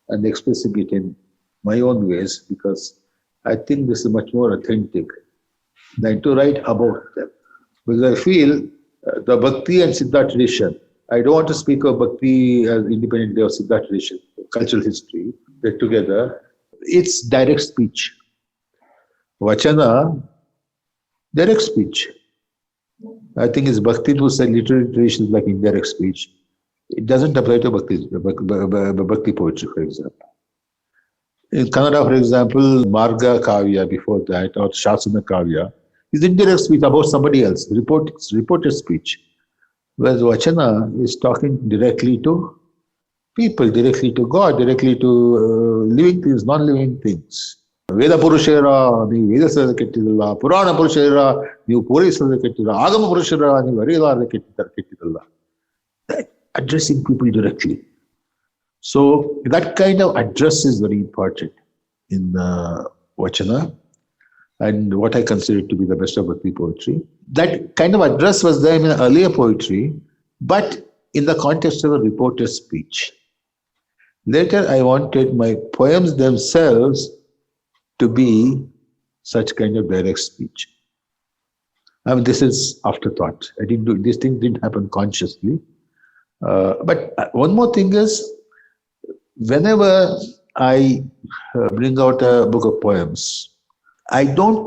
and expressing it in my own ways, because I think this is much more authentic than to write about them. Because I feel the Bhakti and Siddha tradition, I don't want to speak of Bhakti as independently of Siddha tradition, cultural history, they're together. It's direct speech. Vachana, direct speech. I think it's Bhakti who said literary tradition is like indirect speech. It doesn't apply to Bhakti poetry, for example. In Kannada, for example, Marga Kavya before that, or Shasana Kavya, is indirect speech about somebody else, reported speech. Whereas Vachana is talking directly to people, directly to God, directly to living things, non-living things. Veda Purushera, ನೀವು ವೇದಸದ ಕೆಟ್ಟಿರಲ್ಲ, ಪುರಾಣ ಪುರುಷರ ನೀವು ಪೂರೈಸದ ಕೆಟ್ಟಿರ, ಆಗಮ ಪುರುಷರ ನೀವು ಅರಿಯಲಾರದ ಕೆಟ್ಟಿರಲ್ಲ. Addressing people directly. So that kind of address is very important in Vachana, and what I consider to be the best of Bhakti poetry. That kind of address was there in earlier poetry, but in the context of a reported speech. Later, I wanted my poems themselves to be such kind of direct speech. I mean, this is afterthought. These things didn't happen consciously. But one more thing is, whenever I bring out a book of poems, I don't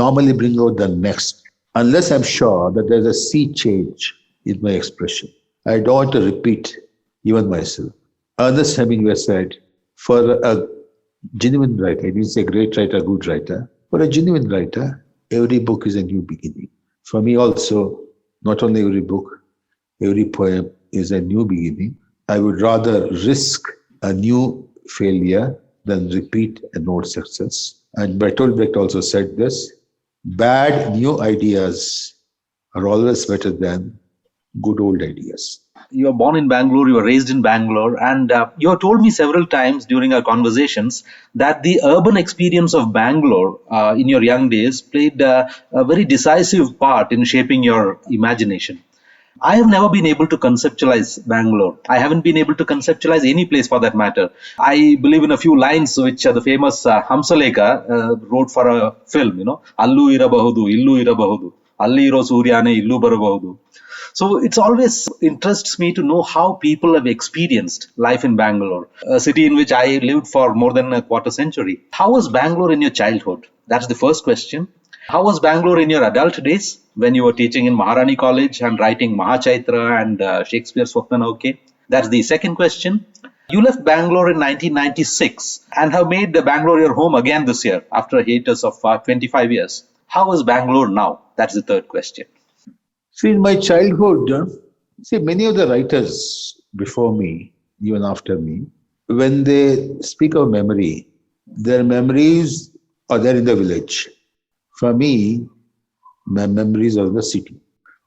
normally bring out the next unless I'm sure that there's a sea change in my expression. I don't want to repeat even myself. Ernest Hemingway said, for a genuine writer, I didn't say great writer, good writer, for a genuine writer, every book is a new beginning. For me also, not only every book, every poem is a new beginning. I would rather risk a new failure than repeat an old success. And Bertolt Brecht also said this, bad new ideas are always better than good old ideas. You were born in Bangalore, you were raised in Bangalore, and you have told me several times during our conversations that the urban experience of Bangalore in your young days played a very decisive part in shaping your imagination. I have never been able to conceptualize Bangalore. I haven't been able to conceptualize any place for that matter. I believe in a few lines which the famous Hamsalekha wrote for a film, Allu irabahudu, illu irabahudu, alli iro suryane illu barabahudu. So it's always interests me to know how people have experienced life in Bangalore, a city in which I lived for more than a quarter century. How was Bangalore in your childhood? That's the first question. How was Bangalore in your adult days when you were teaching in Maharani College and writing Mahachaitra and Shakespeare's Swapnanauke? That's the second question. You left Bangalore in 1996 and have made Bangalore your home again this year after a hiatus of 25 years. How is Bangalore now? That's the third question. See, in my childhood, many of the writers before me, even after me, when they speak of memory, their memories are there in the village. For me, my memories are in the city.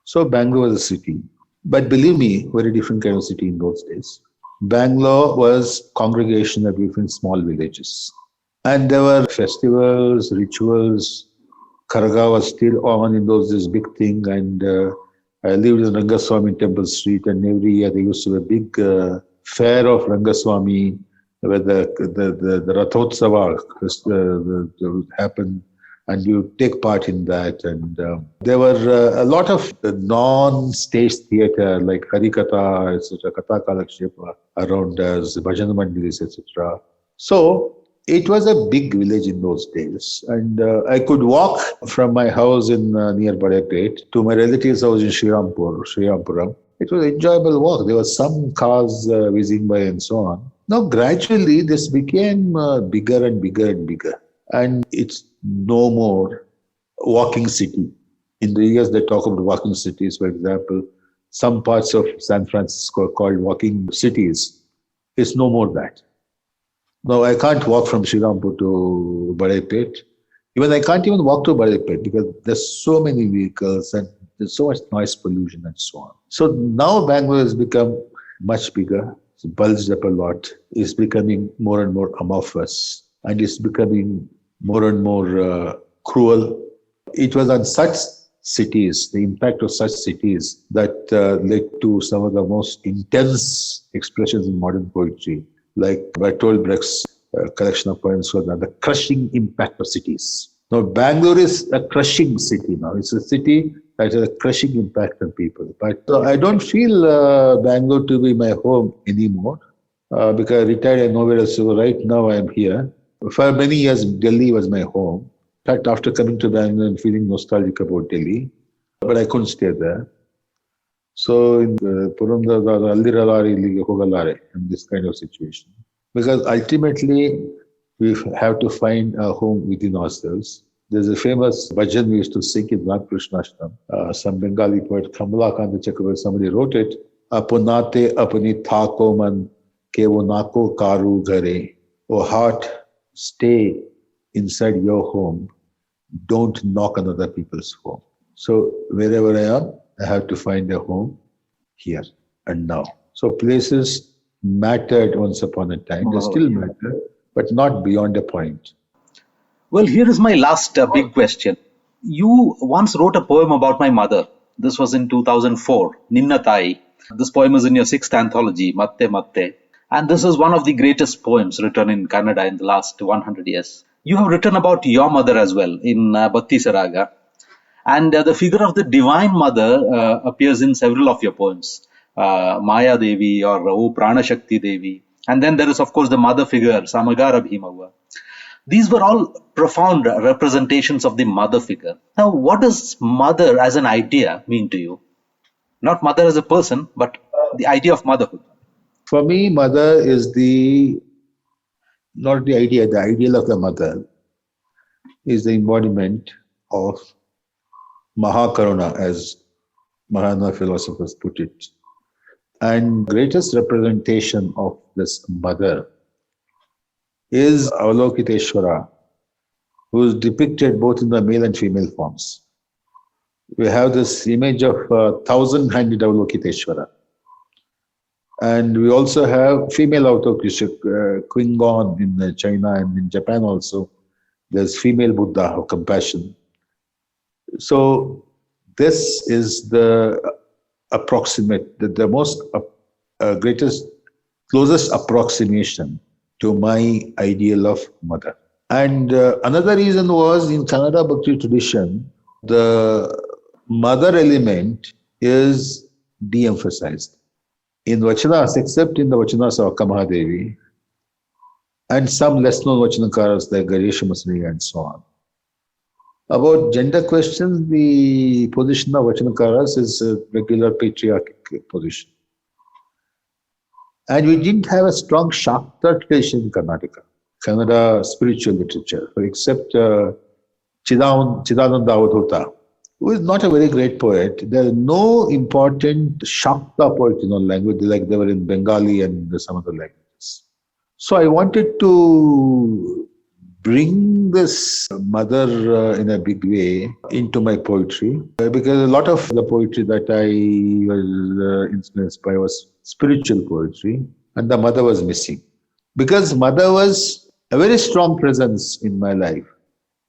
So Bangalore was a city. But believe me, very different kind of city in those days. Bangalore was congregation of different small villages. And there were festivals, rituals. Karaga was still on in those days, big thing. And I lived in Rangaswamy Temple Street, and every year there used to be a big fair of Rangaswamy where the Rathotsava would happen, and you take part in that. And there were a lot of non-stage theatre like Harikatha, etc., Katha Kalakshepa around us, Bhajan Mandiris, etc. So it was a big village in those days, and I could walk from my house in near Badepet to my relatives' house in Srirampuram. It was an enjoyable walk. There were some cars whizzing by and so on. Now, gradually, this became bigger and bigger and bigger, and it's no more walking city. In the years they talk about walking cities, for example, some parts of San Francisco are called walking cities. It's no more that. Now, I can't walk from Srirampur to Badepet. Even I can't even walk to Badepet because there's so many vehicles and there's so much noise pollution and so on. So now Bangalore has become much bigger. It's bulged up a lot. It's becoming more and more amorphous, and it's becoming more and more cruel. It was on such cities, the impact of such cities, that led to some of the most intense expressions in modern poetry, like Bertolt Brecht's collection of poems called The Crushing Impact of Cities. Now, Bangalore is a crushing city now. It's a city that has a crushing impact on people. But I don't feel Bangalore to be my home anymore because I retired, I know where else to go. Right now, I'm here. For many years, Delhi was my home. In fact, after coming to Bangalore, I'm feeling nostalgic about Delhi, but I couldn't stay there. So in this kind of situation, because ultimately we have to find a home within ourselves. There's a famous bhajan we used to sing in Ramakrishna Ashram. Some Bengali poet, Kamalakanta Chakravarti, somebody wrote it. Apunate apani thako man kevo nako karu ghare. O heart, stay inside your home. Don't knock on other people's home. So wherever I am, I have to find a home here and now. So places mattered once upon a time. They still matter, but not beyond a point. Well, here is my last big question. You once wrote a poem about my mother. This was in 2004, Ninna Thai. This poem is in your 6th anthology, Matte Matte. And this is one of the greatest poems written in Kannada in the last 100 years. You have written about your mother as well in Bhakti Saraga. And the figure of the Divine Mother appears in several of your poems. Maya Devi or O Prana Shakti Devi. And then there is, of course, the mother figure, Samagara Bhimava. These were all profound representations of the mother figure. Now, what does mother as an idea mean to you? Not mother as a person, but the idea of motherhood. For me, mother is not the idea, the ideal of the mother is the embodiment of Mahakaruna, as Mahayana philosophers put it. And greatest representation of this mother is Avalokiteshvara, who is depicted both in the male and female forms. We have this image of thousand-handed Avalokiteshvara. And we also have female Avalokiteshvara, Klingon in China, and in Japan also. There's female Buddha of compassion. So this is the approximate, the most greatest, closest approximation to my ideal of mother. And another reason was in Kannada Bhakti tradition, the mother element is de-emphasized. In Vachanas, except in the Vachanas of Kamahadevi, and some less known Vachanakaras like Ganesha Masani and so on. About gender questions, the position of Vachanakaras is a regular patriarchal position. And we didn't have a strong Shakta tradition in Karnataka, Kannada spiritual literature, except Chidananda Avadhuta, who is not a very great poet. There are no important Shakta poets in our language, like they were in Bengali and some other languages. So I wanted to bring this mother in a big way into my poetry, because a lot of the poetry that I was influenced by was spiritual poetry, and the mother was missing. Because mother was a very strong presence in my life.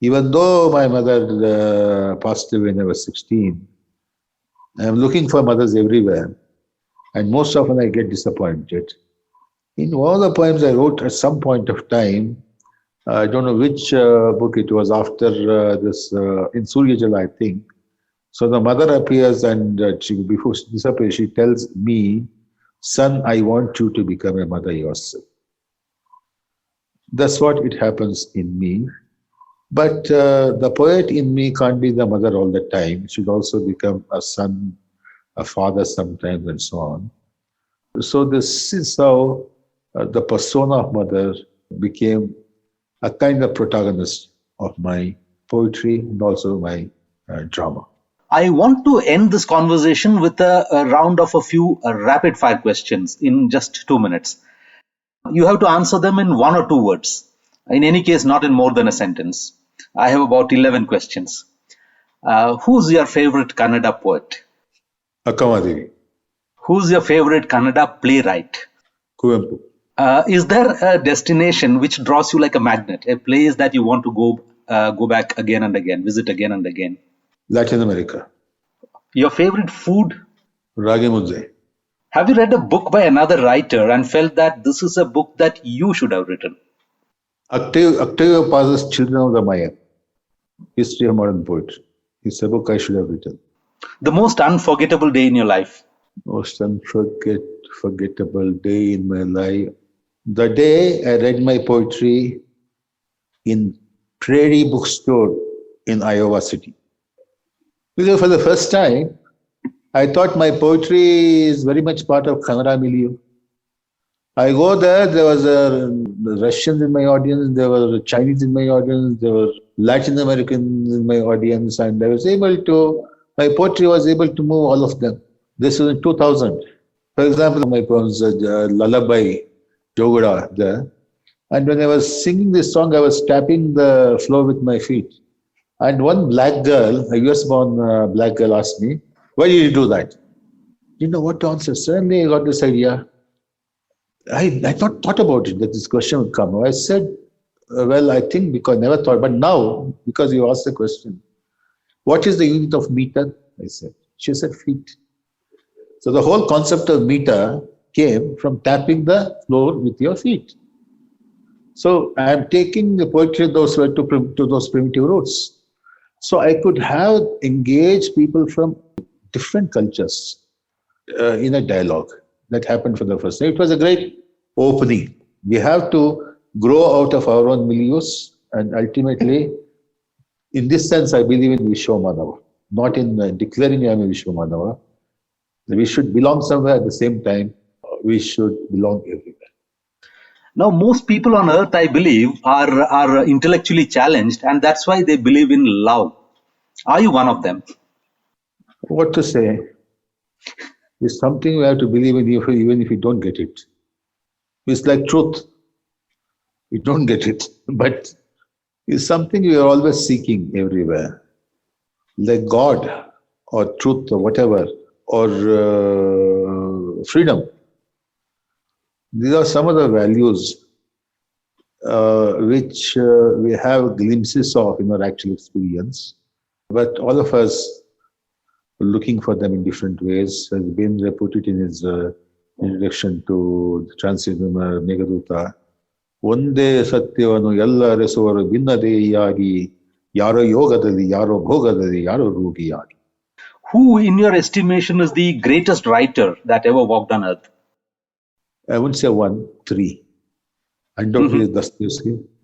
Even though my mother passed away when I was 16, I am looking for mothers everywhere, and most often I get disappointed. In one of the poems I wrote at some point of time, I don't know which book it was, after this, in Surya Jala, I think. So the mother appears, and before she disappears, she tells me, "Son, I want you to become a mother yourself." That's what it happens in me. But the poet in me can't be the mother all the time. It should also become a son, a father sometimes, and so on. So this is how the persona of mother became a kind of protagonist of my poetry and also my drama. I want to end this conversation with a round of a few rapid fire questions in just 2 minutes. You have to answer them in 1 or 2 words. In any case, not in more than a sentence. I have about 11 questions. Who's your favorite Kannada poet? Akamadevi. Who's your favorite Kannada playwright? Kuvempu. Is there a destination which draws you like a magnet, a place that you want to go back again and again, visit again and again? Latin America. Your favorite food? Ragi mudde. Have you read a book by another writer and felt that this is a book that you should have written? Octavio Paz's Children of the Maya, History of Modern Poetry. It's a book I should have written. The most unforgettable day in your life? Most unforgettable day in my life. The day I read my poetry in Prairie Bookstore in Iowa City. Because for the first time, I thought my poetry is very much part of Kannada milieu. I go there was Russians in my audience, there were Chinese in my audience, there were Latin Americans in my audience, and I was able to, my poetry was able to move all of them. This was in 2000. For example, my poems, Lullaby, Jogada, there. And when I was singing this song, I was tapping the floor with my feet. And one black girl, a US-born black girl, asked me, "Why did you do that?" Didn't know what to answer. Suddenly I got this idea. I not thought about it, that this question would come. I said, well, I think because I never thought, but now, because you asked the question, what is the unit of meter? I said. She said, feet. So the whole concept of meter came from tapping the floor with your feet. So I am taking the poetry to those primitive roots. So I could have engaged people from different cultures in a dialogue. That happened for the first time. It was a great opening. We have to grow out of our own milieus, and ultimately, in this sense, I believe in Vishwamanava, not in declaring I am a Vishwamanava. We should belong somewhere at the same time. We should belong everywhere. Now, most people on earth, I believe, are intellectually challenged, and that's why they believe in love. Are you one of them? What to say? It's something we have to believe in even if we don't get it. It's like truth. We don't get it, but it's something we are always seeking everywhere. Like God or truth or whatever, or freedom. These are some of the values which we have glimpses of in our actual experience. But all of us looking for them in different ways. As Bendra put it in his introduction to the Transcendental Meghaduta, ಒಂದೇ ಸತ್ಯವನ್ನು ಎಲ್ಲ ಅರಸುವರು ಭಿನ್ನದೇಯಾಗಿ ಯಾರೋ ಯೋಗದಲ್ಲಿ ಯಾರೋ ಭೋಗದಲ್ಲಿ ಯಾರೋ ರೋಗಿಯಾಗಿ. Who, in your estimation, is the greatest writer that ever walked on earth? I wouldn't say one, three. Undoubtedly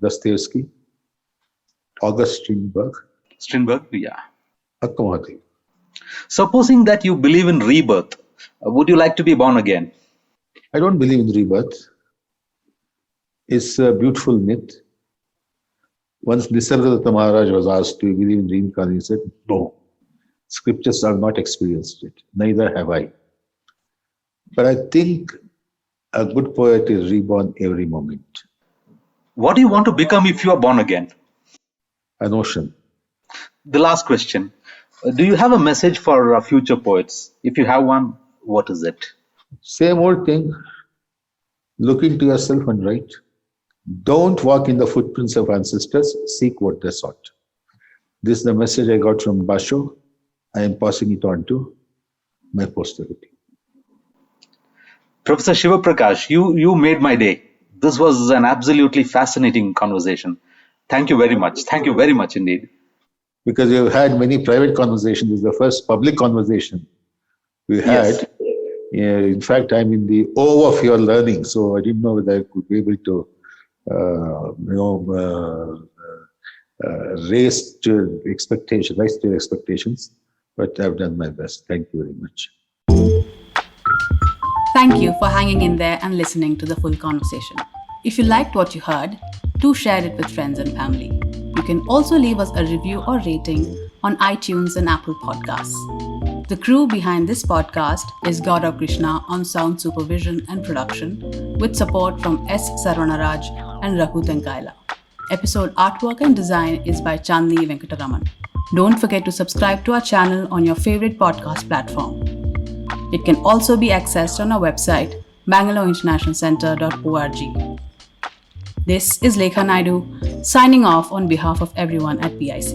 Dostoevsky, August Strindberg, yeah. Akamahadev. Supposing that you believe in rebirth, would you like to be born again? I don't believe in rebirth. It's a beautiful myth. Once Nisargadatta Maharaj was asked, do you believe in reincarnation? He said, no. Scriptures have not experienced it. Neither have I. But I think a good poet is reborn every moment. What do you want to become if you are born again? An ocean. The last question. Do you have a message for future poets? If you have one, what is it? Same old thing. Look into yourself and write. Don't walk in the footprints of ancestors. Seek what they sought. This is the message I got from Basho. I am passing it on to my posterity. Professor Shiva Prakash, you made my day. This was an absolutely fascinating conversation. Thank you very much. Thank you very much indeed. Because we have had many private conversations. This is the first public conversation we had. Yes. In fact, I'm in the awe of your learning, so I didn't know whether I could be able to, raise to your expectations, but I've done my best. Thank you very much. Thank you for hanging in there and listening to the full conversation. If you liked what you heard, do share it with friends and family. You can also leave us a review or rating on iTunes and Apple Podcasts. The crew behind this podcast is Gaurav Krishna on sound supervision and production, with support from S. Sarvanaraj and Raghu Tankaila. Episode artwork and design is by Chandni Venkataraman. Don't forget to subscribe to our channel on your favorite podcast platform. It can also be accessed on our website, bangaloreinternationalcentre.org. This is Lekha Naidu, signing off on behalf of everyone at BIC.